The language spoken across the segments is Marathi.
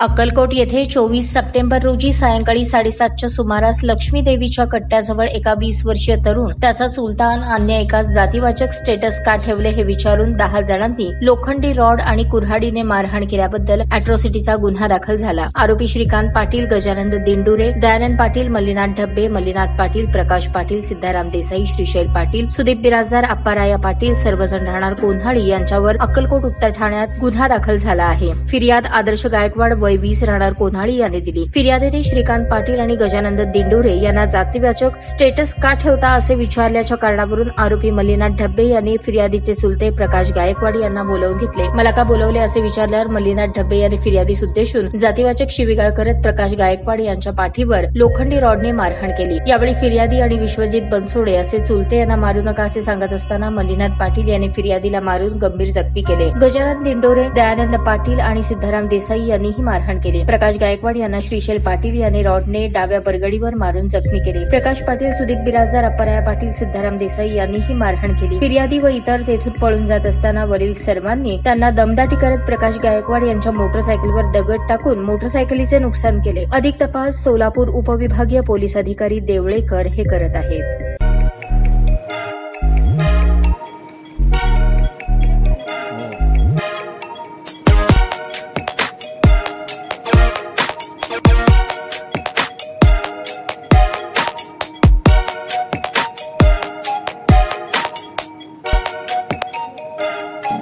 अक्कलकोट येथे 24 सप्टेंबर रोजी सायंकाळी 7:30च्या सुमारास लक्ष्मी देवीच्या कट्ट्याजवळ एका 20 वर्षीय तरुण, त्याचा चुलता अन्य एका जातीवाचक स्टेटस का ठेवले हे विचारून 10 जणांनी लोखंडी रॉड आणि कुऱ्हाडीने मारहाण केल्याबद्दल अॅट्रॉसिटीचा गुन्हा दाखल झाला। आरोपी श्रीकांत पाटील, गजानंद दिंडुरे, दयानंद पाटील, मल्लीनाथ ढब्बे, मल्लीनाथ पाटील, प्रकाश पाटील, सिद्धाराम देसाई, श्रीशैल पाटील, सुदीप बिराजदार, अप्पाराया पाटील सर्वजण राहणार कोन्हाडी यांच्यावर अक्कलकोट उत्तर ठाण्यात गुन्हा दाखल झाला आहे। फिर्याद आदर्श गायकवाड वय 20 राहणार कोन्हाडी यांनी दिली। फिर्यादीने श्रीकांत पाटील आणि गजानंद दिंडुरे यांना जातीवाचक स्टेटस का ठेवता असे विचारल्याच्या कारणावरून आरोपी मल्लीनाथ ढब्बे यांनी फिर्यादीचे चुलते प्रकाश गायकवाड यांना बोलावून घेतले। मला का बोलवले असे विचारल्यावर मल्लीनाथ ढब्बे यांनी फिर्यादीस उद्देशून जातीवाचक शिवीगाळ करत प्रकाश गायकवाड यांच्या पाठीवर लोखंडी रॉडने मारहाण केली। यावेळी फिर्यादी आणि विश्वजित बनसोडे असे चुलते यांना मारू नका असे सांगत असताना मल्लीनाथ पाटील यांनी फिर्यादीला मारून गंभीर जखमी केले। गजानंद दिंडोरे, दयानंद पाटील आणि सिद्धाराम देसाई यांनीही मारहाण केली। प्रकाश गायकवाड यांना श्रीशैल पाटील यांनी रॉडने डाव्या बरगडीवर मारून जखमी केले। प्रकाश पाटील, सुदीप बिराजदार, अप्पाराया पाटील, सिद्धाराम देसाई यांनीही मारहाण केली। फिर्यादी व इतर तेथून पळून जात असताना वरील सर्वांनी त्यांना दमदाटी करत प्रकाश गायकवाड यांच्या मोटरसायकलवर दगड टाकून मोटरसायकलीचे नुकसान केले। अधिक तपास सोलापूर उपविभागीय पोलीस अधिकारी देवळेकर हे करत आहेत।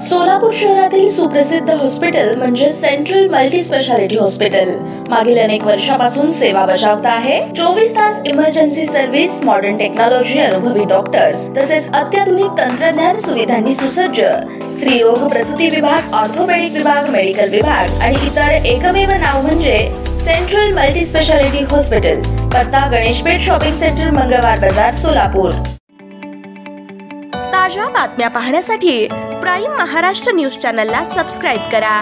सोलापूर शहरातील सुप्रसिद्ध हॉस्पिटल म्हणजे सेंट्रल मल्टी स्पेशालिटी हॉस्पिटल मागील अनेक वर्षापासून सेवा बजावत आहे। 24 तास इमर्जन्सी सर्व्हिस, मॉडर्न टेक्नॉलॉजी, अनुभवी डॉक्टर्स तसेच अत्याधुनिक तंत्रज्ञान सुविधांनी सुसज्ज स्त्रीरोग प्रसूती विभाग, ऑर्थोपेडिक विभाग, मेडिकल विभाग आणि इतर एकमेव नाव म्हणजे सेंट्रल मल्टी स्पेशालिटी हॉस्पिटल। पत्ता गणेशपेठ शॉपिंग सेंटर, मंगळवार बाजार, सोलापूर। ताज्या बातम्या पाहण्यासाठी प्राईम महाराष्ट्र न्यूज चॅनलला सबस्क्राईब करा।